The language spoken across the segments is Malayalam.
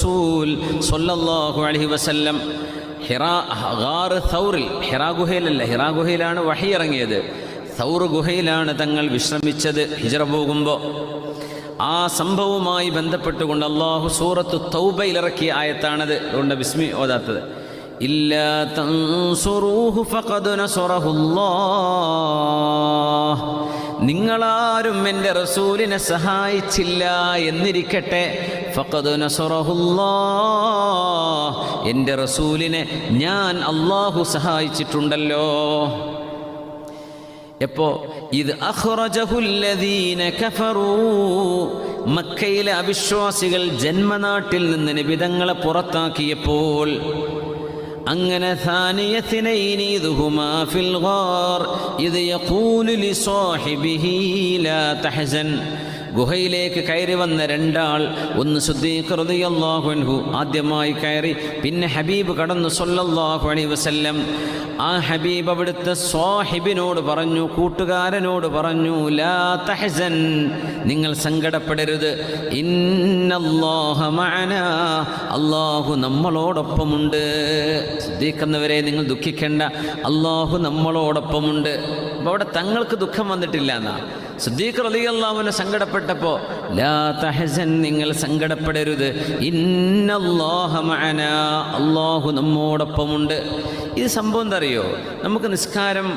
റസൂൽ സ്വല്ലല്ലാഹു അലൈഹി വസല്ലം ഹിറാ ഗുഹയിലല്ല, ഹിറാ ഗുഹയിലാണ് വഹി ഇറങ്ങിയത്. സൗർ ഗുഹയിലാണ് തങ്ങൾ വിശ്രമിച്ചത് ഹിജ്റ പോകുമ്പോൾ. ആ സംഭവവുമായി ബന്ധപ്പെട്ടുകൊണ്ട് അല്ലാഹു സൂറത്തു തൗബയിൽ ഇറക്കിയ ആയത്താണത്. അതുകൊണ്ട് ബിസ്മി ഓതാത്തത്. ഇല്ലാ തൻസുറൂഹു ഫഖദ് നസറഹുല്ലാഹ്, നിങ്ങളാരും എൻ്റെ റസൂലിനെ സഹായിച്ചില്ല എന്നിരിക്കട്ടെ, ഫഖദ് നസറഹുല്ലാഹ്, എൻ്റെ റസൂലിനെ ഞാൻ അല്ലാഹു സഹായിച്ചിട്ടുണ്ടല്ലോ. എപ്പോ ഇത് അഖ്റജഹുല്ലദീന കഫറൂ, മക്കയിലെ അവിശ്വാസികൾ ജന്മനാട്ടിൽ നിന്ന് നബിതങ്ങളെ പുറത്താക്കിയപ്പോൾ, അങ്ങനെ സാനിയത്തിനൈനി ഇദ്ഹുമാ ഫിൽ ഗാർ ഇദ് യഖൂലു ലിസാഹിബിഹി ലാ തഹ്സൻ, ഗുഹയിലേക്ക് കയറി വന്ന രണ്ടാൾ, ഒന്ന് സിദ്ദീഖ് റളിയല്ലാഹു അൻഹു ആദ്യമായി കയറി, പിന്നെ ഹബീബ് കടന്നു സ്വല്ലല്ലാഹു അലൈഹി വസല്ലം. ആ ഹബീബ് അവിടുത്തെ സ്വാഹിബിനോട് പറഞ്ഞു, കൂട്ടുകാരനോട് പറഞ്ഞു, ലാ തഹ്സൻ, നിങ്ങൾ സങ്കടപ്പെടരുത്, ഇന്നല്ലാഹ മഅനാ, അല്ലാഹു നമ്മളോടൊപ്പമുണ്ട്. സിദ്ദീഖ് എന്നവരെ നിങ്ങൾ ദുഃഖിക്കേണ്ട, അല്ലാഹു നമ്മളോടൊപ്പമുണ്ട്. അപ്പോൾ അവിടെ തങ്ങൾക്ക് ദുഃഖം വന്നിട്ടില്ല എന്നാ. സിദ്ദീഖ് റളിയല്ലാഹു അൻഹു സങ്കടപ്പെട്ടപ്പോൾ ലാ തഹ്സൻ, നിങ്ങൾ സങ്കടപ്പെടരുത്, ഇന്നല്ലാഹ മഅനാ, അല്ലാഹു നമ്മോടൊപ്പമുണ്ട്. ഇത് സംഭവം എന്താ അറിയോ? നമുക്ക് നിസ്കാരം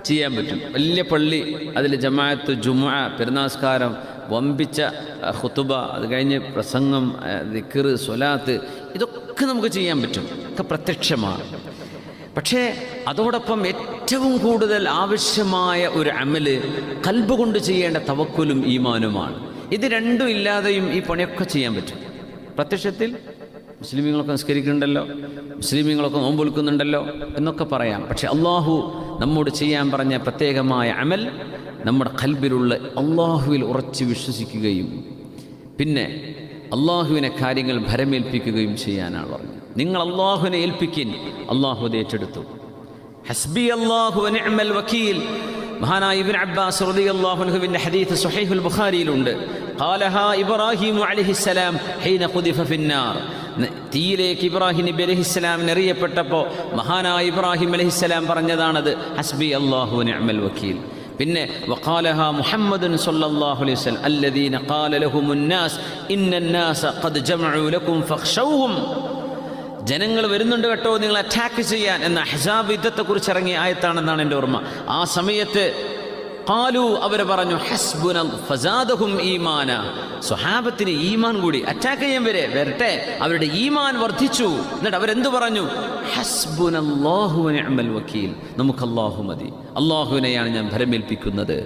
ചെയ്യാൻ പറ്റും, വലിയ പള്ളി, അതിൽ ജമാഅത്ത്, ജുമുഅ, പെരുന്നാസ്കാരം, വമ്പിച്ച ഖുതുബ, അത് കഴിഞ്ഞ് പ്രസംഗം, ദിക്ർ, സ്വലാത്ത്, ഇതൊക്കെ നമുക്ക് ചെയ്യാൻ പറ്റും, ഒക്കെ പ്രത്യക്ഷമാണ്. പക്ഷേ അതോടൊപ്പം ഏറ്റവും കൂടുതൽ ആവശ്യമായ ഒരു അമല് ഖൽബ് കൊണ്ട് ചെയ്യേണ്ട തവക്കുലും ഈമാനുമാണ്. ഇത് രണ്ടും ഇല്ലാതെയും ഈ പണിയൊക്കെ ചെയ്യാൻ പറ്റും. പ്രത്യക്ഷത്തിൽ മുസ്ലിമീങ്ങളൊക്കെ നിസ്കരിക്കുന്നുണ്ടല്ലോ, മുസ്ലിമീങ്ങളൊക്കെ നോമ്പ് വിൽക്കുന്നുണ്ടല്ലോ എന്നൊക്കെ പറയാം. പക്ഷെ അള്ളാഹു നമ്മോട് ചെയ്യാൻ പറഞ്ഞ പ്രത്യേകമായ അമൽ നമ്മുടെ ഖൽബിലുള്ള അള്ളാഹുവിൽ ഉറച്ച് വിശ്വസിക്കുകയും പിന്നെ അള്ളാഹുവിനെ കാര്യങ്ങൾ ഭരമേൽപ്പിക്കുകയും ചെയ്യാനാണ് പറഞ്ഞത്. നിങ്ങൾ അള്ളാഹുവിനെ ഏൽപ്പിക്കിൻ, അള്ളാഹു അത് ഏറ്റെടുത്തു. ഹസ്ബി അല്ലാഹു വ നിഅമൽ വക്കീൽ. മഹാനായ ഇബ്നു അബ്ബാസ് റളിയല്ലാഹു അൻഹുവിന്റെ ഹദീസ് സ്വഹീഹുൽ ബുഖാരിയിലുണ്ട്. ഖാലഹാ ഇബ്രാഹിം അലൈഹിസ്സലാം ഹീന ഖുദിഫ ഫിന്നാർ. തീയിലേക്ക് ഇബ്രാഹിം നബി അലൈഹിസ്സലാമിന് എറിയപ്പെട്ടപ്പോൾ മഹാനായ ഇബ്രാഹിം അലൈഹിസ്സലാം പറഞ്ഞതാണത്, ഹസ്ബി അല്ലാഹു വ നിഅമൽ വക്കീൽ. പിന്നെ വഖാലഹാ മുഹമ്മദുൻ സ്വല്ലല്ലാഹു അലൈഹി വസല്ലം അല്ലദീന ഖാല ലഹുമുൻ നാസ് ഇന്നന്നാസ ഖദ് ജമഉ ലക്കും ഫഖ്ശൗഹും. ജനങ്ങൾ വരുന്നുണ്ട് കേട്ടോ നിങ്ങൾ അറ്റാക്ക് ചെയ്യാൻ എന്ന അഹ്സാബ് യുദ്ധത്തെക്കുറിച്ച് ഇറങ്ങിയ ആയത്താണെന്നാണ് എൻ്റെ ഓർമ്മ. ആ സമയത്ത് ഖാലു, അവർ പറഞ്ഞു, ഹസ്ബുന ഫസാദഹും ഈമാന, സ്വഹാബത്തിന് ഈമാൻ കൂടി, അറ്റാക്ക് ചെയ്യാൻ വരട്ടെ, അവരുടെ ഈമാൻ വർദ്ധിച്ചു. എന്നിട്ട് അവരെന്തു പറഞ്ഞു? ഹസ്ബുനല്ലാഹു വ നിഅമൽ വക്കീൽ, നമുക്ക് അല്ലാഹു മതി, അല്ലാഹുവിനെയാണ് ഞാൻ ഭരമേൽപ്പിക്കുന്നത്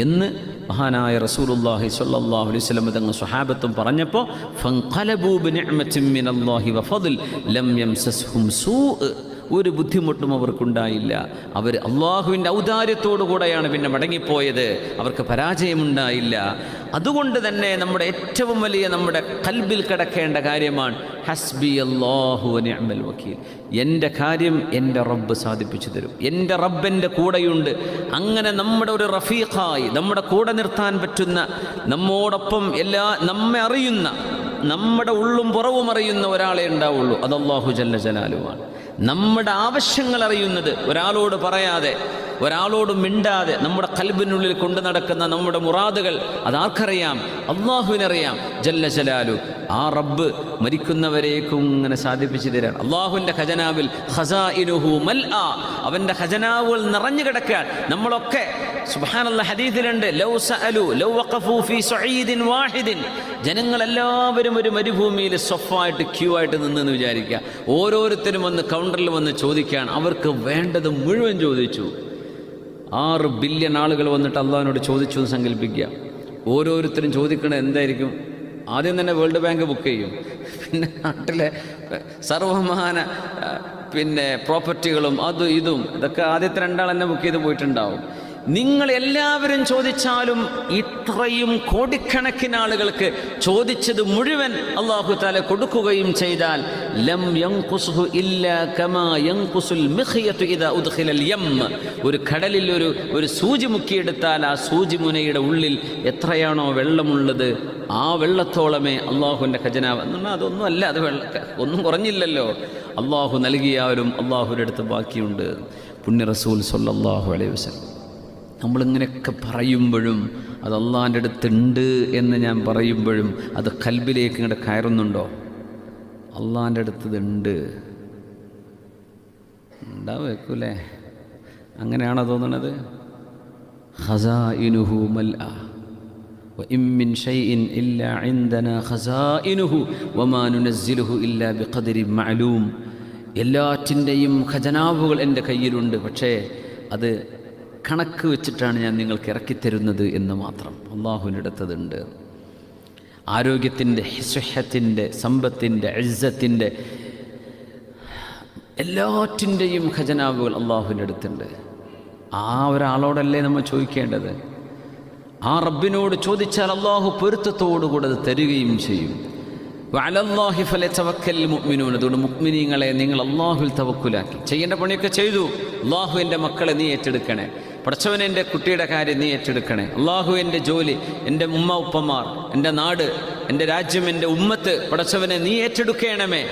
എന്ന് മഹാനായ റസൂലുള്ളാഹി സ്വല്ലല്ലാഹു അലൈഹി വസല്ലം തങ്ങൾ സ്വഹാബത്തും പറഞ്ഞപ്പോൾ ഫൻഖലബൂ ബിനിഅമത്തിൻ മിനല്ലാഹി വഫദ്ൽ ലം യംസസ്ഹും സൂഅ്, ഒരു ബുദ്ധിമുട്ടും അവർക്കുണ്ടായില്ല. അവർ അള്ളാഹുവിൻ്റെ ഔദാര്യത്തോടു കൂടെയാണ് പിന്നെ മടങ്ങിപ്പോയത്, അവർക്ക് പരാജയമുണ്ടായില്ല. അതുകൊണ്ട് തന്നെ നമ്മുടെ ഏറ്റവും വലിയ നമ്മുടെ ഖൽബിൽ കിടക്കേണ്ട കാര്യമാണ് ഹസ്ബി അല്ലാഹു വ നിഅമൽ വക്കീൽ. എൻ്റെ കാര്യം എൻ്റെ റബ്ബ് സാധിപ്പിച്ചു തരും, എൻ്റെ റബ്ബിൻ്റെ കൂടെയുണ്ട്. അങ്ങനെ നമ്മുടെ ഒരു റഫീഖായി നമ്മുടെ കൂടെ നിർത്താൻ പറ്റുന്ന, നമ്മോടൊപ്പം നമ്മെ അറിയുന്ന, നമ്മുടെ ഉള്ളും പുറവും അറിയുന്ന ഒരാളെ ഉണ്ടാവുള്ളൂ, അത് അല്ലാഹു ജല്ല ജലാലുവാണ്. നമ്മുടെ ആവശ്യങ്ങൾ അറിയുന്നത്, ഒരാളോട് പറയാതെ, ഒരാളോട് മിണ്ടാതെ നമ്മുടെ ഖൽബിനുള്ളിൽ കൊണ്ടു നടക്കുന്ന നമ്മുടെ മുറാദുകൾ അതാർക്കറിയാം? അള്ളാഹുവിനറിയാം ജല്ല ജലാലു. ആ റബ്ബ് മരിക്കുന്നവരേക്കും ഇങ്ങനെ സാധിപ്പിച്ചു തരാൻ. അള്ളാഹുവിൻ്റെ ഖജനാവിൽ ഖസാഇനുഹു മൽആ, അവൻ്റെ ഖജനാവുകൾ നിറഞ്ഞു കിടക്കാൻ. നമ്മളൊക്കെ സുബ്ഹാനല്ലാഹ് ഹദീസിലുണ്ട്, ലൗ സഅലു ലൗ വഖഫു ഫീ സഈദിൻ വാഹിദിൻ, ജനങ്ങളെല്ലാവരും ഒരു മരുഭൂമിയിൽ സ്വഫായിട്ട് ക്യൂ ആയിട്ട് നിന്നെന്ന് വിചാരിക്കുക. ഓരോരുത്തരും വന്ന് കൗണ്ടറിൽ വന്ന് ചോദിക്കുകയാണ്, അവർക്ക് വേണ്ടത് മുഴുവൻ ചോദിച്ചു. 6 ബില്യൺ ആളുകൾ വന്നിട്ട് അള്ളാഹുവിനോട് ചോദിച്ചു എന്ന് സങ്കല്പിക്കുക. ഓരോരുത്തരും ചോദിക്കണത് എന്തായിരിക്കും? ആദ്യം തന്നെ വേൾഡ് ബാങ്ക് ബുക്ക് ചെയ്യും, പിന്നെ നാട്ടിലെ സർവമാന പ്രോപ്പർട്ടികളും അതും ഇതും ഇതൊക്കെ ആദ്യത്തെ 2 ആൾ തന്നെ ബുക്ക് ചെയ്ത് പോയിട്ടുണ്ടാവും. നിങ്ങൾ എല്ലാവരും ചോദിച്ചാലും ഇത്രയും കോടിക്കണക്കിന് ആളുകൾക്ക് ചോദിച്ചത് മുഴുവൻ അല്ലാഹു തആല കൊടുക്കുകയും ചെയ്താൽ ലം യൻഖുസുഹു ഇല്ലാ കമാ യൻഖുസുൽ മിഖ്യതു ഇദാ ഉദ്ഖിലൽ യം. ഒരു കടലിൽ ഒരു സൂചി മുക്കിയെടുത്താൽ ആ സൂചി മുനയുടെ ഉള്ളിൽ എത്രയാണോ വെള്ളമുള്ളത് ആ വെള്ളത്തോളമേ അള്ളാഹുവിൻ്റെ ഖജനാവ് എന്നാൽ അതൊന്നും അല്ല, അത് ഒന്നും കുറഞ്ഞില്ലല്ലോ. അള്ളാഹു നൽകിയാലും അള്ളാഹുവിൻ്റെ അടുത്ത് ബാക്കിയുണ്ട്. പുണ്യ റസൂൽ സ്വല്ലല്ലാഹു അലൈഹി വസല്ലം. നമ്മളിങ്ങനെയൊക്കെ പറയുമ്പോഴും അത് അള്ളാഹിൻ്റെ അടുത്തുണ്ട് എന്ന് ഞാൻ പറയുമ്പോഴും അത് ഖൽബിലേക്ക് ഇങ്ങോട്ട് കയറുന്നുണ്ടോ? അള്ളാഹിൻ്റെ അടുത്തതുണ്ട് ഉണ്ടാവേക്കൂലേ? അങ്ങനെയാണോ തോന്നണത്? ഖസാഇനുഹു മൽആ വഇൻ മിൻ ഷൈഇൻ ഇല്ലാ ഇൻദനാ ഖസാഇനുഹു വമാ നുനസ്സിലുഹു ഇല്ലാ ബിഖദരിൻ മഅലൂം. എല്ലാറ്റിൻ്റെയും ഖജനാവുകൾ എൻ്റെ കയ്യിലുണ്ട്, പക്ഷേ അത് കണക്ക് വെച്ചിട്ടാണ് ഞാൻ നിങ്ങൾക്ക് ഇറക്കിത്തരുന്നത് എന്ന് മാത്രം. അള്ളാഹുവിൻ്റെ അടുത്തതുണ്ട്. ആരോഗ്യത്തിൻ്റെ, സുഹത്തിൻ്റെ, സമ്പത്തിൻ്റെ, ഇസ്സത്തിൻ്റെ എല്ലാറ്റിൻ്റെയും ഖജനാവുകൾ അള്ളാഹുവിൻ്റെ അടുത്തുണ്ട്. ആ ഒരാളോടല്ലേ നമ്മൾ ചോദിക്കേണ്ടത്? ആ റബ്ബിനോട് ചോദിച്ചാൽ അള്ളാഹു പൊരുത്തത്തോടുകൂടെ അത് തരികയും ചെയ്യും. വഅലല്ലാഹി ഫലയതവക്കൽ മുഅ്മിനൂൻ. അതുകൊണ്ട് മുഅ്മിനീങ്ങളെ നിങ്ങൾ അള്ളാഹുവിൽ തവക്കുലാക്കി ചെയ്യേണ്ട പണിയൊക്കെ ചെയ്തു. അള്ളാഹു എൻ്റെ മക്കളെ നീ ഏറ്റെടുക്കണേ, പടച്ചവൻ എൻ്റെ കുട്ടിയുടെ കാര്യം നീ ഏറ്റെടുക്കണേ, അള്ളാഹു എൻ്റെ ജോലി, എൻ്റെ ഉമ്മ ഉപ്പമാർ, എൻ്റെ നാട്, എൻ്റെ രാജ്യം, എൻ്റെ ഉമ്മത്ത് പടച്ചവനെ നീ ഏറ്റെടുക്കണമേ.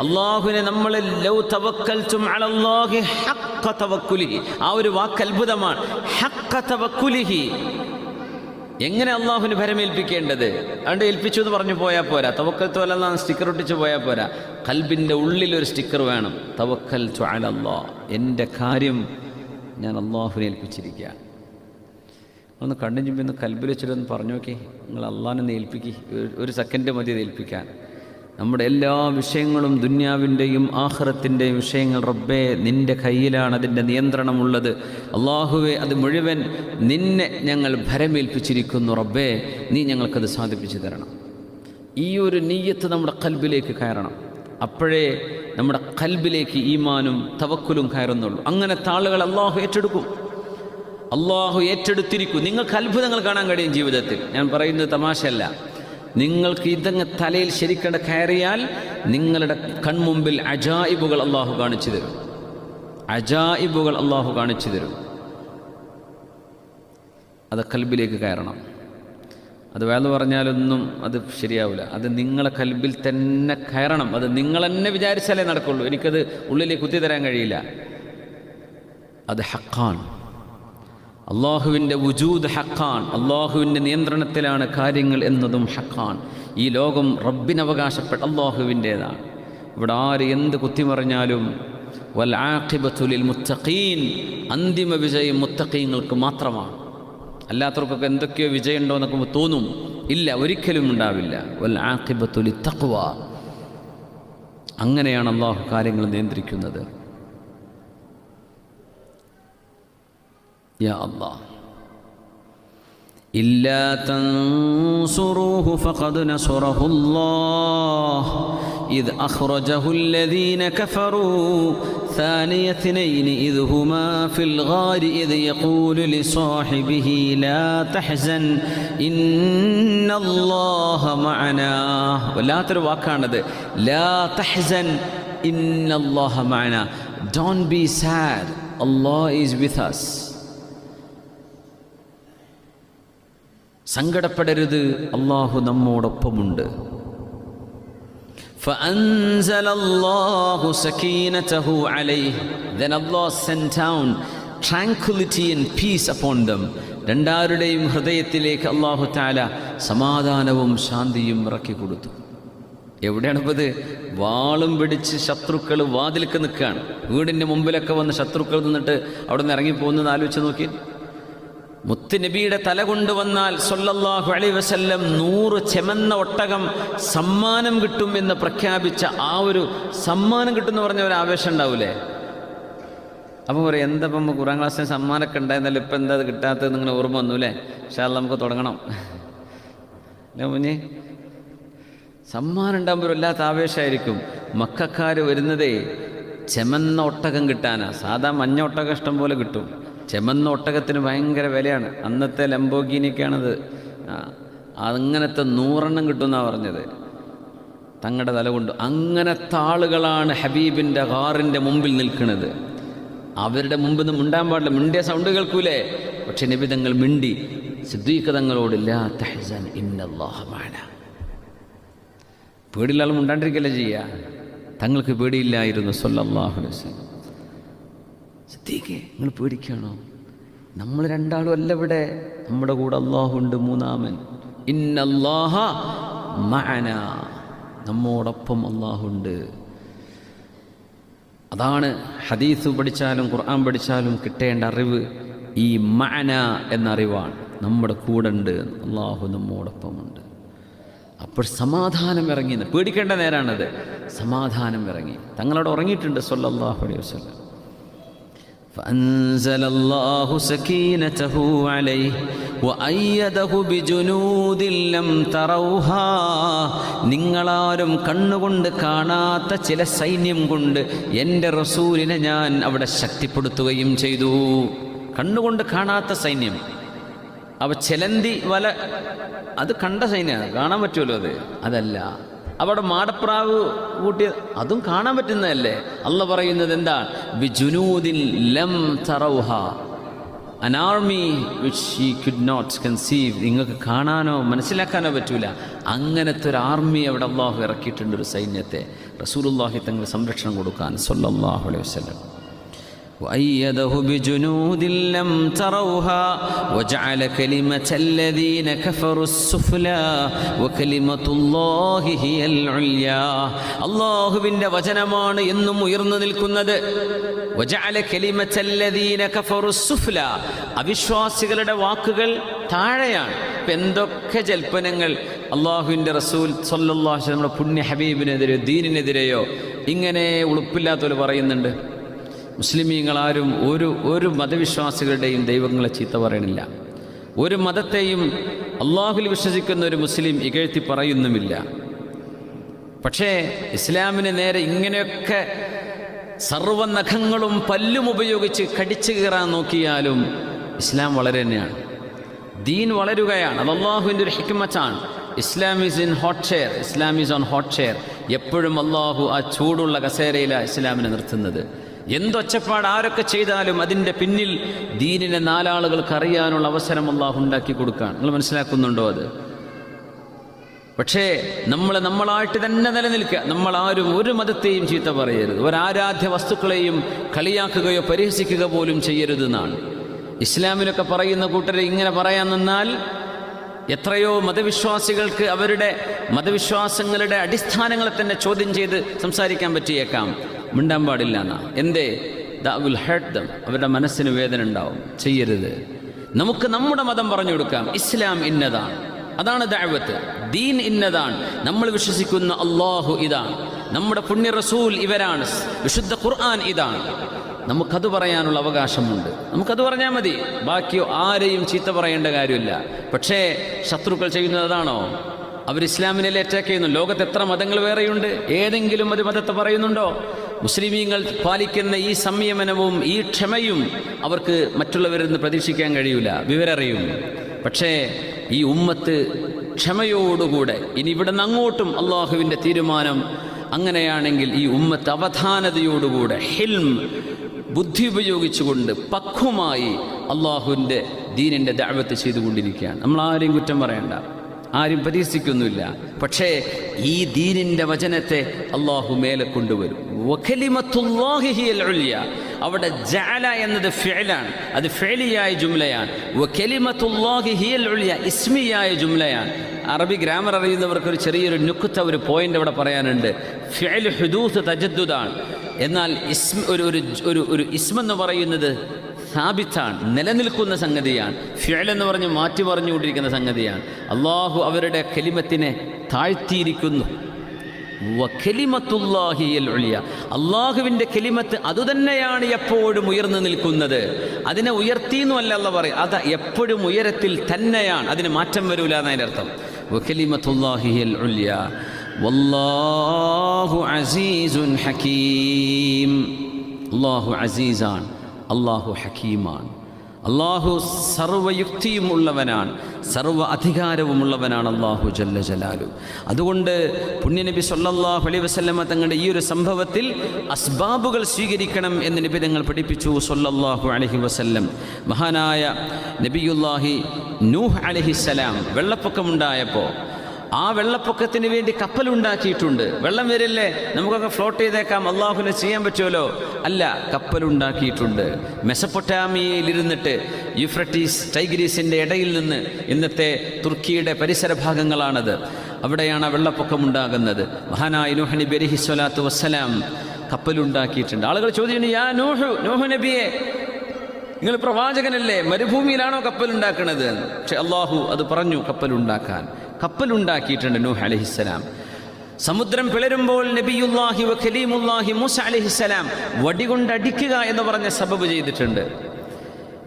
അള്ളാഹുവിനെ നമ്മൾ ലൗ തവക്കൽതും അലല്ലാഹി ഹഖ്ഖ തവക്കുലിഹി, ആ ഒരു വാക്ക് അത്ഭുതമാണ്. ഹഖ്ഖ തവക്കുലിഹി. എങ്ങനെ അള്ളാഹുവിന് ഭരമേൽപ്പിക്കേണ്ടത്? അതുകൊണ്ട് ഏൽപ്പിച്ചു എന്ന് പറഞ്ഞു പോയാൽ പോരാ. തവക്കൽതു അലല്ലാഹ് സ്റ്റിക്കർ ഒട്ടിച്ച് പോയാൽ പോരാ. ഖൽബിൻ്റെ ഉള്ളിലൊരു സ്റ്റിക്കർ വേണം. തവക്കൽതു അലല്ലാഹ്, എൻ്റെ കാര്യം ഞാൻ അള്ളാഹുവിനെ ഏൽപ്പിച്ചിരിക്കുക. ഒന്ന് കണ്ണും ചുമ്പി ഒന്ന് കൽബിൽ വെച്ചിട്ടൊന്ന് പറഞ്ഞു നോക്കി. നിങ്ങൾ അള്ളാഹിനെ ഏൽപ്പിക്കി, ഒരു സെക്കൻഡ് മതി അത് ഏൽപ്പിക്കാൻ. നമ്മുടെ എല്ലാ വിഷയങ്ങളും ദുന്യാവിൻ്റെയും ആഖിറത്തിൻ്റെയും വിഷയങ്ങൾ റബ്ബേ നിൻ്റെ കയ്യിലാണ് അതിൻ്റെ നിയന്ത്രണമുള്ളത്. അള്ളാഹുവെ അത് മുഴുവൻ നിന്നെ ഞങ്ങൾ ഭരമേൽപ്പിച്ചിരിക്കുന്നു. റബ്ബേ നീ ഞങ്ങൾക്കത് സാധിപ്പിച്ചു തരണം. ഈ ഒരു നീയത്ത് നമ്മുടെ ഖൽബിലേക്ക് കയറണം. അപ്പോഴേ നമ്മുടെ ഖൽബിലേക്ക് ഈമാനും തവക്കുലും കയറുന്നുള്ളൂ. അങ്ങനത്തെ ആളുകൾ അള്ളാഹു ഏറ്റെടുക്കും. അള്ളാഹു ഏറ്റെടുത്തിരിക്കും. നിങ്ങൾക്ക് അത്ഭുതങ്ങൾ കാണാൻ കഴിയും ജീവിതത്തിൽ. ഞാൻ പറയുന്നത് തമാശയല്ല. നിങ്ങൾക്ക് ഇതങ്ങ് തലയിൽ ശരിക്കണ്ട കയറിയാൽ നിങ്ങളുടെ കൺമുമ്പിൽ അജായിബുകൾ അള്ളാഹു കാണിച്ചു തരും. അജായിബുകൾ അള്ളാഹു കാണിച്ചു തരും. അത് ഖൽബിലേക്ക് കയറണം. അത് വേറെ പറഞ്ഞാലൊന്നും അത് ശരിയാവില്ല. അത് നിങ്ങളെ ഖൽബിൽ തന്നെ കയറണം. അത് നിങ്ങൾ തന്നെ വിചാരിച്ചാലേ നടക്കുള്ളൂ. എനിക്കത് ഉള്ളിലേക്ക് കുത്തിത്തരാൻ കഴിയില്ല. അത് ഹഖാൻ. അള്ളാഹുവിൻ്റെ വുജൂദ് ഹഖാൻ. അള്ളാഹുവിൻ്റെ നിയന്ത്രണത്തിലാണ് കാര്യങ്ങൾ എന്നതും ഹഖാൻ. ഈ ലോകം റബ്ബിനവകാശപ്പെട്ട അള്ളാഹുവിൻ്റേതാണ്. ഇവിടെ ആര് എന്ത് കുത്തിമറിഞ്ഞാലും വൽ ആഖിബത്തു ലിൽ മുത്തഖീൻ, അന്തിമ വിജയം മുത്തഖീങ്ങൾക്ക് മാത്രമാണ്. അല്ലാത്തവർക്കൊക്കെ എന്തൊക്കെയോ വിജയമുണ്ടോ എന്നൊക്കെ തോന്നും. ഇല്ല, ഒരിക്കലും ഉണ്ടാവില്ല. വൽ ആഖിബത്തു ലിത്തഖ്വ. അങ്ങനെയാണ് അള്ളാഹു കാര്യങ്ങൾ നിയന്ത്രിക്കുന്നത്. യാ അല്ലാഹ്, ഇല്ലാ തൻസുറൂഹു ഫഖദ് നസറഹുല്ലാഹ് ഇദ് അഖ്റജഹുല്ലദീന കഫറൂ ثاني اثنين إذ هما في الغار إذ يقول لصاحبه لا تحزن إن الله معنا. വല്ലാത്തൊരു വാക്കാണത്. لا تحزن إن الله معنا. Don't be sad. Allah is with us. സങ്കടപ്പെടരുത്, Allah നമ്മോടൊപ്പമുണ്ട്. فأنزل الله سكينته عليه. Then Allah sent down tranquility and peace upon them. രണ്ടാരുടെയും ഹൃദയത്തിലേക്ക് അല്ലാഹു തആല സമാധാനവും ശാന്തിയും ഇറക്കി കൊടുത്തു. എവിടെയാണിപ്പത്? വാളും പിടിച്ച് ശത്രുക്കൾ വാതിൽക്ക് നിൽക്കുകയാണ്. വീടിൻ്റെ മുമ്പിലൊക്കെ വന്ന് ശത്രുക്കൾ നിന്നിട്ട് അവിടെ നിന്ന് ഇറങ്ങിപ്പോകുന്നത് ആലോചിച്ച് നോക്കി. മുത്തുനബിയുടെ തല കൊണ്ടുവന്നാൽ സല്ലല്ലാഹു അലൈഹി വസല്ലം 100 ചെമന്ന ഒട്ടകം സമ്മാനം കിട്ടും എന്ന് പ്രഖ്യാപിച്ച ആ ഒരു സമ്മാനം കിട്ടുമെന്ന് പറഞ്ഞ ഒരു ആവേശം ഉണ്ടാവൂലേ? അപ്പോൾ പറയും, എന്താ ഇപ്പം ഖുർആൻ ക്ലാസ്സിന് സമ്മാനമൊക്കെ ഉണ്ടായിരുന്നല്ലോ, ഇപ്പം എന്താ അത് കിട്ടാത്തത് നിങ്ങനെ ഓർമ്മ വന്നു അല്ലേ? ഇൻഷാ അല്ലാഹ് നമുക്ക് തുടങ്ങണം അല്ലേ മുന്നേ? സമ്മാനം ഉണ്ടാകുമ്പോൾ വല്ലാത്ത ആവേശമായിരിക്കും. മക്കക്കാർ വരുന്നതേ ചെമന്ന ഒട്ടകം കിട്ടാനാ. സാധാ മഞ്ഞ ഒട്ടകം ഇഷ്ടം പോലെ കിട്ടും. ചെമന്ന ഒട്ടകത്തിന് ഭയങ്കര വിലയാണ്. അന്നത്തെ ലംബോഗിനിയൊക്കെയാണത്. അങ്ങനത്തെ 100 കിട്ടുമെന്നാണ് പറഞ്ഞത് തങ്ങളുടെ തല കൊണ്ട്. അങ്ങനത്തെ ആളുകളാണ് ഹബീബിൻ്റെ ഗാറിൻ്റെ മുമ്പിൽ നിൽക്കുന്നത്. അവരുടെ മുമ്പിൽ നിന്ന് മിണ്ടാൻ പാടില്ല. മിണ്ടിയ സൗണ്ട് കേൾക്കൂലേ? പക്ഷെ നബി തങ്ങൾ മിണ്ടി സിദ്ദീഖ് തങ്ങളോട് ലാ തഹ്സൻ ഇന്നല്ലാഹ മഅനാ. പേടിയില്ലാതെ മിണ്ടാണ്ടിരിക്കല്ലേ ചെയ്യുക. തങ്ങൾക്ക് പേടിയില്ലായിരുന്നു സ്വല്ലല്ലാഹു അലൈഹി വസല്ലം. സിദ്ദീഖേ, നിങ്ങൾ പേടിക്കണോ? നമ്മൾ രണ്ടാളും അല്ല ഇവിടെ, നമ്മുടെ കൂടെ അല്ലാഹു ഉണ്ട് മൂന്നാമൻ. ഇന്നല്ലാഹ മഅനാ, നമ്മോടൊപ്പം അല്ലാഹുണ്ട്. അതാണ് ഹദീസ് പഠിച്ചാലും ഖുർആൻ പഠിച്ചാലും കിട്ടേണ്ട അറിവ്. ഈ മഅന എന്ന അറിവാണ്. നമ്മുടെ കൂടെ ഉണ്ട്, അല്ലാഹു നമ്മോടൊപ്പമുണ്ട്. അപ്പോൾ സമാധാനം ഇറങ്ങി. പേടിക്കേണ്ട നേരാണത്. സമാധാനം ഇറങ്ങി. തങ്ങളോട് ഉറങ്ങിയിട്ടുണ്ട് സ്വല്ലല്ലാഹു അലൈഹി വസല്ലം. فأنزل الله سكينته عليه وأيده بجنود لم تروها. നിങ്ങളാരും കണ്ണുകൊണ്ട് കാണാത്ത ചില സൈന്യം കൊണ്ട് എൻ്റെ റസൂലിനെ ഞാൻ അവിടെ ശക്തിപ്പെടുത്തുകയും ചെയ്തു. കണ്ണുകൊണ്ട് കാണാത്ത സൈന്യം. അവ ചെലന്തി വല, അത് കണ്ട സൈന്യമാണ്, കാണാൻ പറ്റുമല്ലോ. അതല്ല. അവിടെ മാടപ്രാവ് കൂട്ടിയ അതും കാണാൻ പറ്റുന്നതല്ലേ. അള്ളാഹ് പറയുന്നത് എന്താ? ബിജുനൂദിൻ ലം തറൗഹ, an army which she could not conceive. നിങ്ങൾക്ക് കാണാനോ മനസ്സിലാക്കാനോ പറ്റൂല. അങ്ങനത്തെ ഒരു ആർമി അവിടെ അള്ളാഹു ഇറക്കിയിട്ടുണ്ട്, ഒരു സൈന്യത്തെ. റസൂലുള്ളാഹി തങ്ങൾ സംരക്ഷണം കൊടുക്കാൻ സ്വല്ലല്ലാഹു അലൈഹി വസല്ലം. وأيده بجنود لم تروها وجعل كلمة الذين كفروا السفلى وكلمة الله هي العليا. അല്ലാഹുവിൻ്റെ വചനമാണ് എന്നും ഉയർന്നു നിൽക്കുന്നത്. وجعل كلمة الذين كفروا السفلى, അവിശ്വാസികളുടെ വാക്കുകൾ താഴെയാണ്. ഇപ്പം എന്തൊക്കെ ജൽപ്പനങ്ങൾ അള്ളാഹുവിൻ്റെ റസൂൽ സ്വല്ലല്ലാഹു അലൈഹി വസല്ലം നമ്മുടെ പുണ്യ ഹബീബിനെതിരെയോ ദീനിനെതിരെയോ ഇങ്ങനെ ഉളുപ്പില്ലാത്തവർ പറയുന്നുണ്ട്. മുസ്ലിമീങ്ങളാരും ഒരു മതവിശ്വാസികളുടെയും ദൈവങ്ങളെ ചീത്ത പറയണില്ല. ഒരു മതത്തെയും അള്ളാഹുൽ വിശ്വസിക്കുന്ന ഒരു മുസ്ലിം ഇകഴ്ത്തി പറയുന്നുമില്ല. പക്ഷേ ഇസ്ലാമിന് നേരെ ഇങ്ങനെയൊക്കെ സർവ്വനഖങ്ങളും പല്ലും ഉപയോഗിച്ച് കടിച്ചു കീറാൻ നോക്കിയാലും ഇസ്ലാം വളരെ തന്നെയാണ്. ദീൻ വളരുകയാണ്. അത് അള്ളാഹുവിൻ്റെ ഒരു ഹിക്മത്താണ്. Islam is in hot chair, Islam is on hot chair. എപ്പോഴും അള്ളാഹു ആ ചൂടുള്ള കസേരയിലാണ് ഇസ്ലാമിനെ നിർത്തുന്നത്. എന്തൊച്ചപ്പാട് ആരൊക്കെ ചെയ്താലും അതിൻ്റെ പിന്നിൽ ദീനിനെ 4 ആളുകൾക്ക് അറിയാനുള്ള അവസരം അള്ളാഹു ഉണ്ടാക്കി കൊടുക്കാൻ. നിങ്ങൾ മനസ്സിലാക്കുന്നുണ്ടോ അത്? പക്ഷേ നമ്മളായിട്ട് തന്നെ നിലനിൽക്കുക. നമ്മളാരും ഒരു മതത്തെയും ചീത്ത പറയരുത്. ഒരാരാധ്യ വസ്തുക്കളെയും കളിയാക്കുകയോ പരിഹസിക്കുക പോലും ചെയ്യരുതെന്നാണ്. ഇസ്ലാമിലൊക്കെ പറയുന്ന കൂട്ടരെ ഇങ്ങനെ പറയാൻ നിന്നാൽ എത്രയോ മതവിശ്വാസികൾക്ക് അവരുടെ മതവിശ്വാസങ്ങളുടെ അടിസ്ഥാനങ്ങളെ തന്നെ ചോദ്യം ചെയ്ത് സംസാരിക്കാൻ പറ്റിയേക്കാം. മിണ്ടാൻ പാടില്ല എന്നാ. എന്തേ? That will hurt dum. അവരുടെ മനസ്സിന് വേദന ഉണ്ടാവും. ചെയ്യരുത്. നമുക്ക് നമ്മുടെ മതം പറഞ്ഞു കൊടുക്കാം. ഇസ്ലാം ഇന്നതാണ്, അതാണ് ദഅവത്ത്. ദീൻ ഇന്നതാണ്. നമ്മൾ വിശ്വസിക്കുന്ന അല്ലാഹു ഇതാണ്, നമ്മുടെ പുണ്യ റസൂൽ ഇവരാണ്, വിശുദ്ധ ഖുർആൻ ഇതാണ്. നമുക്കത് പറയാനുള്ള അവകാശമുണ്ട്. നമുക്കത് പറഞ്ഞാൽ മതി. ബാക്കിയോ ആരെയും ചീത്ത പറയേണ്ട കാര്യമില്ല. പക്ഷേ ശത്രുക്കൾ ചെയ്യുന്നത് അതാണോ? അവർ ഇസ്ലാമിനെ അറ്റാക്ക് ചെയ്യുന്നു. ലോകത്ത് എത്ര മതങ്ങൾ വേറെയുണ്ട്? ഏതെങ്കിലും ഒരു മതത്തെ പറയുന്നുണ്ടോ? മുസ്ലിമീങ്ങൾ പാലിക്കുന്ന ഈ സംയമനവും ഈ ക്ഷമയും അവർക്ക് മറ്റുള്ളവരിൽ നിന്ന് പ്രതീക്ഷിക്കാൻ കഴിയില്ല. വിവരറിയും. പക്ഷേ ഈ ഉമ്മത്ത് ക്ഷമയോടുകൂടെ ഇനി ഇവിടെ നിന്ന് അങ്ങോട്ടും അള്ളാഹുവിൻ്റെ തീരുമാനം അങ്ങനെയാണെങ്കിൽ ഈ ഉമ്മത്ത് അവധാനതയോടുകൂടെ ഹിൽം, ബുദ്ധി ഉപയോഗിച്ചുകൊണ്ട് പക്വമായി അള്ളാഹുവിൻ്റെ ദീനിൻ്റെ ദഅവത്ത് ചെയ്തുകൊണ്ടിരിക്കുകയാണ്. നമ്മൾ ആരെയും കുറ്റം പറയണ്ട, ആരും പരിഹസിക്കൊന്നുമില്ല. പക്ഷേ ഈ ദീനിൻ്റെ വചനത്തെ അള്ളാഹു മേലെ കൊണ്ടുവരും. വകലിമത്തുല്ലാഹി ഹിയൽ ഉൽയ. അവിടെ ജഅല എന്നത് ഫിഅലാണ്, അത് ഫിഅലിയായ ജുംലയാണ്. വകലിമത്തുല്ലാഹി ഹിയൽ ഉൽയ ഇസ്മിയായ ജുംലയാണ്. അറബി ഗ്രാമർ അറിയുന്നവർക്ക് ഒരു ചെറിയൊരു നുക്ത, ഒരു പോയിന്റ് അവിടെ പറയാനുണ്ട്. ഫിഅൽ ഹുദൂസ് തജദ്ദുദാണ്. എന്നാൽ ഒരു ഇസ്മെന്ന് പറയുന്നത് സാബിത്താണ്, നിലനിൽക്കുന്ന സംഗതിയാണ്. ഫിഅൽ എന്ന് പറഞ്ഞ് മാറ്റി പറഞ്ഞുകൊണ്ടിരിക്കുന്ന സംഗതിയാണ്. അള്ളാഹു അവരുടെ കലിമത്തിനെ താഴ്ത്തിയിരിക്കുന്നു. വകലിമത്തുല്ലാഹിൽ ഉൽയ, അള്ളാഹുവിൻ്റെ കലിമത്ത് അതുതന്നെയാണ് എപ്പോഴും ഉയർന്നു നിൽക്കുന്നത്. അതിനെ ഉയർത്തിയെന്നും അല്ല അള്ളാഹ് പറയും, അത് എപ്പോഴും ഉയരത്തിൽ തന്നെയാണ്, അതിന് മാറ്റം വരൂല എന്നതിൻ്റെ അർത്ഥം. വകലിമത്തുല്ലാഹിൽ ഉൽയ വല്ലാഹു അസീസുൻ ഹകീം. അള്ളാഹു അസീസാണ്, അള്ളാഹു ഹക്കീമാണ്. അള്ളാഹു സർവ്വയുക്തിയും ഉള്ളവനാണ്, സർവ്വ അധികാരവുമുള്ളവനാണ് അള്ളാഹു ജല്ല ജലാലു. അതുകൊണ്ട് പുണ്യനബി സല്ലല്ലാഹു അലൈഹി വസല്ലമ തങ്ങളുടെ ഈ ഒരു സംഭവത്തിൽ അസ്ബാബുകൾ സ്വീകരിക്കണം എന്ന് നബി തങ്ങൾ പഠിപ്പിച്ചു സല്ലല്ലാഹു അലൈഹി വസല്ലം. മഹാനായ നബിയുല്ലാഹി നൂഹ് അലൈഹിസ്സലാം വെള്ളപ്പൊക്കമുണ്ടായപ്പോൾ ആ വെള്ളപ്പൊക്കത്തിന് വേണ്ടി കപ്പലുണ്ടാക്കിയിട്ടുണ്ട്. വെള്ളം വരില്ലേ, നമുക്കൊക്കെ ഫ്ലോട്ട് ചെയ്തേക്കാം, അള്ളാഹുവിനെ ചെയ്യാൻ പറ്റുമല്ലോ. അല്ല, കപ്പലുണ്ടാക്കിയിട്ടുണ്ട്. മെസപ്പൊട്ടാമിയയിലിരുന്നിട്ട് യൂഫ്രട്ടീസ് ടൈഗ്രീസിൻ്റെ ഇടയിൽ നിന്ന്, ഇന്നത്തെ തുർക്കിയുടെ പരിസര ഭാഗങ്ങളാണത്, അവിടെയാണ് വെള്ളപ്പൊക്കമുണ്ടാകുന്നത്. മഹാനായ നൂഹ് നബി അലൈഹി സ്വലാത്തു വസ്സലാം കപ്പലുണ്ടാക്കിയിട്ടുണ്ട്. ആളുകൾ ചോദിക്കുന്നു, യാ നൂഹ് നബിയെ, നിങ്ങൾ പ്രവാചകനല്ലേ, മരുഭൂമിയിലാണോ കപ്പലുണ്ടാക്കുന്നത്? പക്ഷെ അള്ളാഹു അത് പറഞ്ഞു, കപ്പലുണ്ടാക്കിയിട്ടുണ്ട് നൂഹ് അലൈഹിസ്സലാം. സമുദ്രം പിളരുമ്പോൾ നബിയുല്ലാഹി വ കലീമുല്ലാഹി മൂസ അലൈഹിസ്സലാം വടികൊണ്ടടിക്കുക എന്ന് പറഞ്ഞ സബബ് ചെയ്തിട്ടുണ്ട്.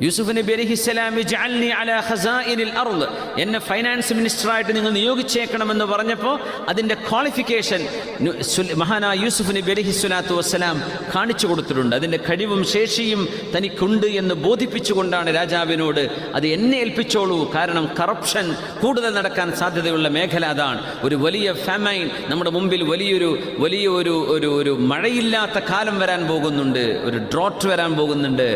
യൂസുഫ് നബി അലൈഹിസ്സലാം ഇജ്അൽനി അലാ ഖസാഇനിൽ അർള്, എന്നെ ഫൈനാൻസ് മിനിസ്റ്ററായിട്ട് നിങ്ങൾ നിയോഗിച്ചേക്കണമെന്ന് പറഞ്ഞപ്പോൾ അതിൻ്റെ ക്വാളിഫിക്കേഷൻ മഹാനായ യൂസുഫ് നബി അലൈഹിസ്സലാത്തു വസ്സലാം കാണിച്ചു കൊടുത്തിട്ടുണ്ട്. അതിൻ്റെ കഴിവും ശേഷിയും തനിക്കുണ്ട് എന്ന് ബോധിപ്പിച്ചുകൊണ്ടാണ് രാജാവിനോട് അത് എന്നെ ഏൽപ്പിച്ചോളൂ, കാരണം കറപ്ഷൻ കൂടുതൽ നടക്കാൻ സാധ്യതയുള്ള മേഖല അതാണ്. ഒരു വലിയ ഫാമൈൻ നമ്മുടെ മുമ്പിൽ വലിയൊരു മഴയില്ലാത്ത കാലം വരാൻ പോകുന്നുണ്ട്, ഒരു ഡ്രോട്ട് വരാൻ പോകുന്നുണ്ട്.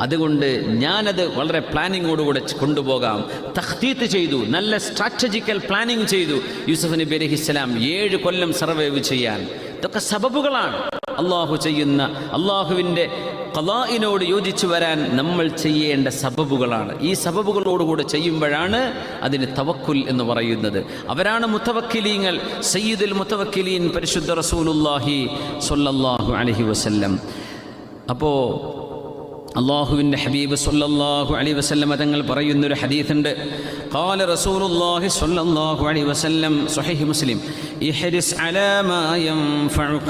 അതുകൊണ്ട് ഞാനത് വളരെ പ്ലാനിങ്ങോടുകൂടെ കൊണ്ടുപോകാം. തഖ്തീത്ത് ചെയ്തു, നല്ല സ്ട്രാറ്റജിക്കൽ പ്ലാനിങ് ചെയ്തു യൂസുഫ് നബി അലൈഹിസ്സലാം 7 കൊല്ലം സർവൈവ് ചെയ്യാൻ. ഇതൊക്കെ സബബുകളാണ്. അള്ളാഹു ചെയ്യുന്ന, അള്ളാഹുവിൻ്റെ ഖളാഇനോട് യോജിച്ചു വരാൻ നമ്മൾ ചെയ്യേണ്ട സബബുകളാണ്. ഈ സബബുകളോടുകൂടെ ചെയ്യുമ്പോഴാണ് അതിന് തവക്കുൽ എന്ന് പറയുന്നത്. അവരാണ് മുത്തവക്കിലീങ്ങൾ. സയ്യിദുൽ മുത്തവക്കിലീൻ പരിശുദ്ധ റസൂലുള്ളാഹി സ്വല്ലല്ലാഹു അലൈഹി വസല്ലം. അപ്പോൾ അള്ളാഹുവിൻ്റെ ഹബീബ് സ്വല്ലല്ലാഹു അലൈഹി വസല്ലം തങ്ങൾ പറയുന്നൊരു ഹദീസുണ്ട്. ഖാല റസൂലുള്ളാഹി സ്വല്ലല്ലാഹു അലൈഹി വസല്ലം, സ്വഹീഹ് മുസ്ലിം, ഇഹ്രിസ് അലാ മാ യൻഫഉക,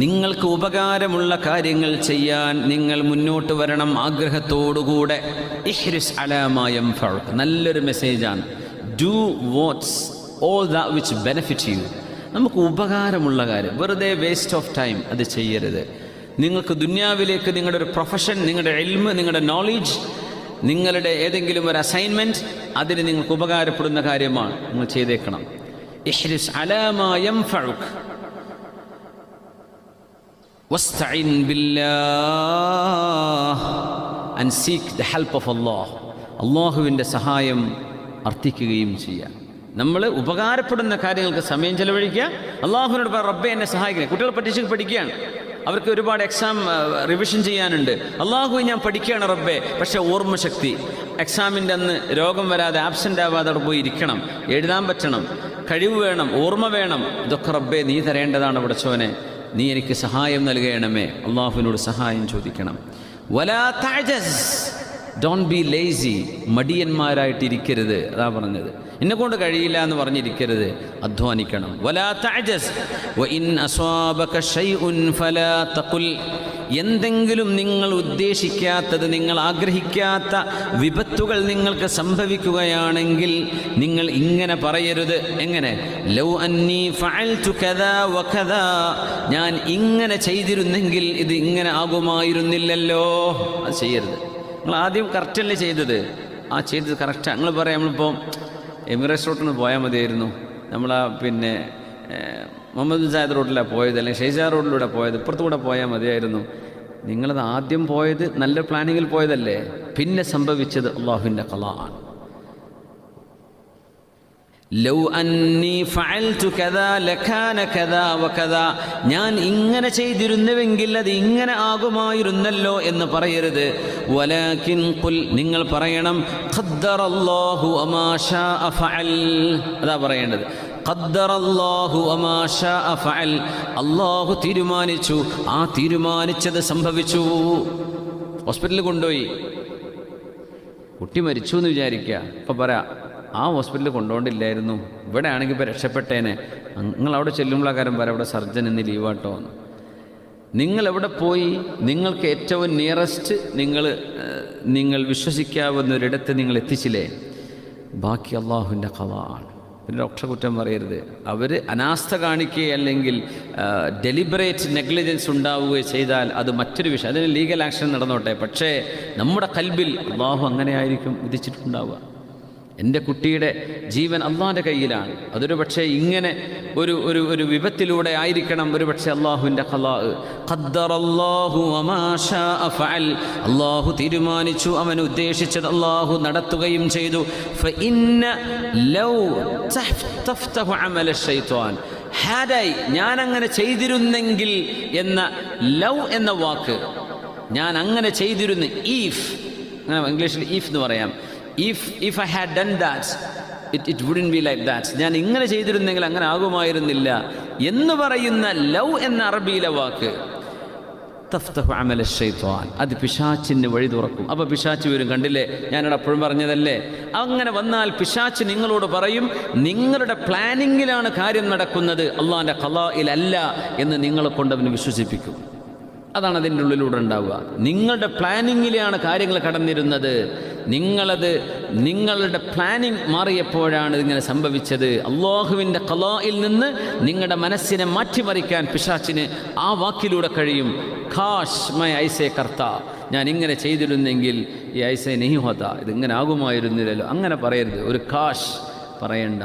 നിങ്ങൾക്ക് ഉപകാരമുള്ള കാര്യങ്ങൾ ചെയ്യാൻ നിങ്ങൾ മുന്നോട്ട് വരണം ആഗ്രഹത്തോടുകൂടെ. ഇഹ്രിസ് അലാ മാ യൻഫഉക, നല്ലൊരു മെസ്സേജാണ്. Do what's all that which benefit you. നമുക്ക് ഉപകാരമുള്ള കാര്യം, വെറുതെ വേസ്റ്റ് ഓഫ് ടൈം അത് ചെയ്യരുത്. നിങ്ങൾക്ക് ദുന്യാവിലേക്ക് നിങ്ങളുടെ ഒരു പ്രൊഫഷൻ, നിങ്ങളുടെ ഇൽമ്, നിങ്ങളുടെ നോളജ്, നിങ്ങളുടെ ഏതെങ്കിലും ഒരു അസൈൻമെൻറ്റ്, അതിന് നിങ്ങൾക്ക് ഉപകാരപ്പെടുന്ന കാര്യമാണ്, നിങ്ങൾ ചെയ്തേക്കണം. ഇഹ്രിസ് അലാ മാ യൻഫഉക വസ്തഇൻ ബില്ലാഹ് and seek the help of Allah. അള്ളാഹുവിൻ്റെ സഹായം അർത്ഥിക്കുകയും ചെയ്യുക. നമ്മൾ ഉപകാരപ്പെടുന്ന കാര്യങ്ങൾക്ക് സമയം ചെലവഴിക്കുക. അള്ളാഹുവിനോട് റബ്ബേ എന്നെ സഹായിക്കുക. കുട്ടികൾ പഠിക്കുകയാണ്, അവർക്ക് ഒരുപാട് എക്സാം റിവിഷൻ ചെയ്യാനുണ്ട്. അള്ളാഹു ഞാൻ പഠിക്കുകയാണ് റബ്ബേ, പക്ഷേ ഓർമ്മശക്തി, എക്സാമിൻ്റെ അന്ന് രോഗം വരാതെ ആബ്സെൻ്റ് ആവാതെ അവിടെ പോയി ഇരിക്കണം, എഴുതാൻ പറ്റണം, കഴിവ് വേണം, ഓർമ്മ വേണം. ഇതൊക്കെ റബ്ബേ നീ തരേണ്ടതാണ്. പടച്ചോനെ നീ എനിക്ക് സഹായം നൽകണമേ. അള്ളാഹുവിനോട് സഹായം ചോദിക്കണം. വലാ തഅജസ്, ഡോണ്ട് ബി ലേസി, മടിയന്മാരായിട്ടിരിക്കരുത്. അതാ പറഞ്ഞത്, എന്നെക്കൊണ്ട് കഴിയില്ല എന്ന് പറഞ്ഞിരിക്കരുത്, അധ്വാനിക്കണം. വലാ തഅജസ് വഇൻ അസ്വാബക ശൈഉൻ ഫലാ തഖുൽ, എന്തെങ്കിലും നിങ്ങൾ ഉദ്ദേശിക്കാത്തത്, നിങ്ങൾ ആഗ്രഹിക്കാത്ത വിപത്തുകൾ നിങ്ങൾക്ക് സംഭവിക്കുകയാണെങ്കിൽ നിങ്ങൾ ഇങ്ങനെ പറയരുത്. എങ്ങനെ? ലൗ അന്നി ഫഅൽതു കദാ വകദാ, ഞാൻ ഇങ്ങനെ ചെയ്തിരുന്നെങ്കിൽ ഇത് ഇങ്ങനെ ആകുമായിരുന്നില്ലല്ലോ. അത് ചെയ്യരുത്. നിങ്ങൾ ആദ്യം കറക്റ്റല്ലേ ചെയ്തത്, ആ ചെയ്തത് കറക്റ്റാണ്. നിങ്ങൾ പറയാം, നമ്മളിപ്പോൾ എമിറേറ്റ്സ് റോട്ടിൽ നിന്ന് പോയാൽ മതിയായിരുന്നു, നമ്മളാ പിന്നെ മുഹമ്മദ് ബിൻ സായിദ് റോഡിലാണ് പോയത്, അല്ലെങ്കിൽ ഷെയ്ജാർ റോഡിലൂടെ പോയത്, ഇപ്പുറത്തുകൂടെ പോയാൽ മതിയായിരുന്നു. നിങ്ങളത് ആദ്യം പോയത് നല്ല പ്ലാനിങ്ങിൽ പോയതല്ലേ, പിന്നെ സംഭവിച്ചത് അള്ളാഹുവിൻ്റെ ഖളാ ആണ്. ലൗ അന്നി ഫഅൽതു കദാ ലകാന കദാ വകദാ, ഞാൻ ഇങ്ങനെ ചെയ്തിരുന്നുവെങ്കിൽ അത് ഇങ്ങനെ ആകുമായിരുന്നല്ലോ എന്ന് പറയരുത്. വലാകിൻ ഖുൽ, നിങ്ങൾ പറയണം ഖദ്ദറല്ലാഹു വമാ ശാഅ ഫഅൽ, അതാ പറയേണ്ടത്. ഖദ്ദറല്ലാഹു വമാ ശാഅ ഫഅൽ, അല്ലാഹു തീരുമാനിച്ചു, ആ തീരുമാനിച്ചത് സംഭവിച്ചു. ഹോസ്പിറ്റലിൽ കൊണ്ടുപോയി, കുട്ടി മരിച്ചു എന്ന് വിചാരിക്കുക. അപ്പം പറയാം, ആ ഹോസ്പിറ്റലിൽ കൊണ്ടുപോകണ്ടില്ലായിരുന്നു, ഇവിടെ ആണെങ്കിൽ ഇപ്പോൾ രക്ഷപ്പെട്ടേനെ. നിങ്ങൾ അവിടെ ചെല്ലുമ്പോൾ കാര്യം പറയാം, അവിടെ സർജൻ ഇന്ന് ലീവാട്ടോ എന്ന്. നിങ്ങളെവിടെ പോയി, നിങ്ങൾക്ക് ഏറ്റവും നിയറസ്റ്റ് നിങ്ങൾ വിശ്വസിക്കാവുന്ന ഒരിടത്ത് നിങ്ങൾ എത്തിച്ചില്ലേ, ബാക്കി അള്ളാഹുവിൻ്റെ ഖളാ ആണ്. പിന്നെ ഡോക്ടറെ കുറ്റം പറയരുത്. അവർ അനാസ്ഥ കാണിക്കുകയോ അല്ലെങ്കിൽ ഡെലിബറേറ്റ് നെഗ്ലിജൻസ് ഉണ്ടാവുകയോ ചെയ്താൽ അത് മറ്റൊരു വിഷയം, അതിന് ലീഗൽ ആക്ഷൻ നടന്നോട്ടെ. പക്ഷേ നമ്മുടെ കൽബിൽ അള്ളാഹു അങ്ങനെ ആയിരിക്കും വിധിച്ചിട്ടുണ്ടാവുക. എൻ്റെ കുട്ടിയുടെ ജീവൻ അള്ളാഹിൻ്റെ കയ്യിലാണ്. അതൊരു പക്ഷേ ഇങ്ങനെ ഒരു ഒരു ഒരു വിപത്തിലൂടെ ആയിരിക്കണം ഒരു പക്ഷേ അള്ളാഹുവിൻ്റെ ഖലാ. ഖദ്ദറല്ലാഹു വമാ ശാഅ ഫഅൽ. അള്ളാഹു തീരുമാനിച്ചു, അവൻ ഉദ്ദേശിച്ചത് അള്ളാഹു നടത്തുകയും ചെയ്തു. ഫഇന്ന ലൗ തഫ്തഹു അമല ശൈത്വാൻ ഹാദായി, ഞാൻ അങ്ങനെ ചെയ്തിരുന്നെങ്കിൽ എന്ന ലൗ എന്ന വാക്ക്, ഞാൻ അങ്ങനെ ചെയ്തിരുന്നു, ഈഫ്, ഇംഗ്ലീഷിൽ ഈഫ് എന്ന് പറയാം. If I had done that, it wouldn't be like that. ഞാൻ ഇങ്ങനെ ചെയ്തിരുന്നെങ്കിൽ അങ്ങനെ ആകുമായിരുന്നില്ല എന്ന് പറയുന്ന ലൗ എന്ന അറബിയിലെ വാക്ക് തഫ്തഹു അമല ശൈത്വാൻ, അത് പിശാച്ചിന് വഴി തുറക്കും. അപ്പോൾ പിശാച്ച് വരും. കണ്ടില്ലേ, ഞാനിവിടെ അപ്പോഴും പറഞ്ഞതല്ലേ. അങ്ങനെ വന്നാൽ പിശാച്ച് നിങ്ങളോട് പറയും, നിങ്ങളുടെ പ്ലാനിങ്ങിലാണ് കാര്യം നടക്കുന്നത്, അള്ളാഹിൻ്റെ ഖലാഇലല്ല എന്ന് നിങ്ങളെ കൊണ്ട് അവന് വിശ്വസിപ്പിക്കും. അതാണ് അതിൻ്റെ ഉള്ളിലൂടെ ഉണ്ടാവുക. നിങ്ങളുടെ പ്ലാനിങ്ങിലാണ് കാര്യങ്ങൾ കടന്നിരുന്നത്, നിങ്ങളുടെ പ്ലാനിങ് മാറിയപ്പോഴാണ് ഇതിങ്ങനെ സംഭവിച്ചത്. അള്ളാഹുവിൻ്റെ ഖലാഇൽ നിന്ന് നിങ്ങളുടെ മനസ്സിനെ മാറ്റിമറിക്കാൻ പിശാച്ചിന് ആ വാക്കിലൂടെ കഴിയും. ഖാഷ് മൈ ഐസേ കർത്ത, ഞാൻ ഇങ്ങനെ ചെയ്തിരുന്നെങ്കിൽ ഈ ഐസേ നെഹി ഹോത്ത, ഇതിങ്ങനെ ആകുമായിരുന്നില്ലല്ലോ. അങ്ങനെ പറയരുത്, ഒരു ഖാഷ് പറയണ്ട.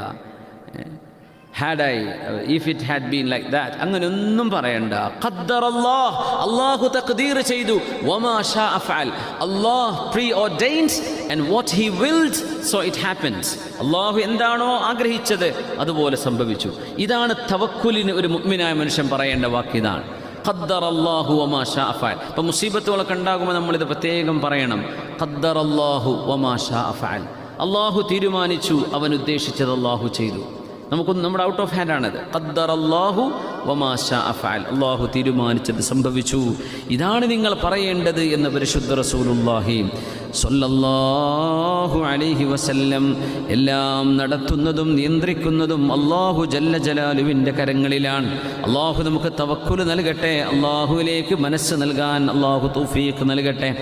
if it had been like that, അങ്ങനെ ഒന്നും പറയണ്ട. ഖദ്ദറല്ലാഹ്, അല്ലാഹു തഖ്ദീർ ചെയ്തു. വമാ ശാഅ ഫഅൽ, അല്ലാഹ് preordained and what he willed, so it happens. അല്ലാഹു എന്താണോ ആഗ്രഹിച്ചത് അതുപോലെ സംഭവിച്ചു. ഇതാണ് തവക്കുലിന് ഒരു മുഅ്മിനായ മനുഷ്യൻ പറയേണ്ട വാക്ക്. ഇതാണ് ഖദ്ദറല്ലാഹു വമാ ശാഅ ഫഅൽ. അപ്പോൾ മുസീബത്തുകളൊക്കെ ഉണ്ടാകുമ്പോൾ നമ്മളിത് പ്രത്യേകം പറയണം. ഖദ്ദറല്ലാഹു വമാ ശാഅ ഫഅൽ, അല്ലാഹു തീരുമാനിച്ചു, അവൻ ഉദ്ദേശിച്ചത് അല്ലാഹു ചെയ്തു. നമുക്കൊന്നും നമ്മുടെ ഔട്ട് ഓഫ് ഹാൻഡ് ആണത്. ഖദ്ദറല്ലാഹു വമാ ശാഅ ഫഅൽ, അല്ലാഹു തീരുമാനിച്ചത് സംഭവിച്ചു. ഇതാണ് നിങ്ങൾ പറയേണ്ടത് എന്ന് പരിശുദ്ധ റസൂലുള്ളാഹി സ്വല്ലല്ലാഹു അലൈഹി വസല്ലം. എല്ലാം നടത്തുന്നതും നിയന്ത്രിക്കുന്നതും അല്ലാഹു ജല്ല ജലാലുവിൻ്റെ കരങ്ങളിലാണ്. അല്ലാഹു നമുക്ക് തവക്കുൽ നൽകട്ടെ, അല്ലാഹുവിലേക്ക് മനസ്സ് നൽകാൻ അല്ലാഹു തൗഫീഖ് നൽകട്ടെ.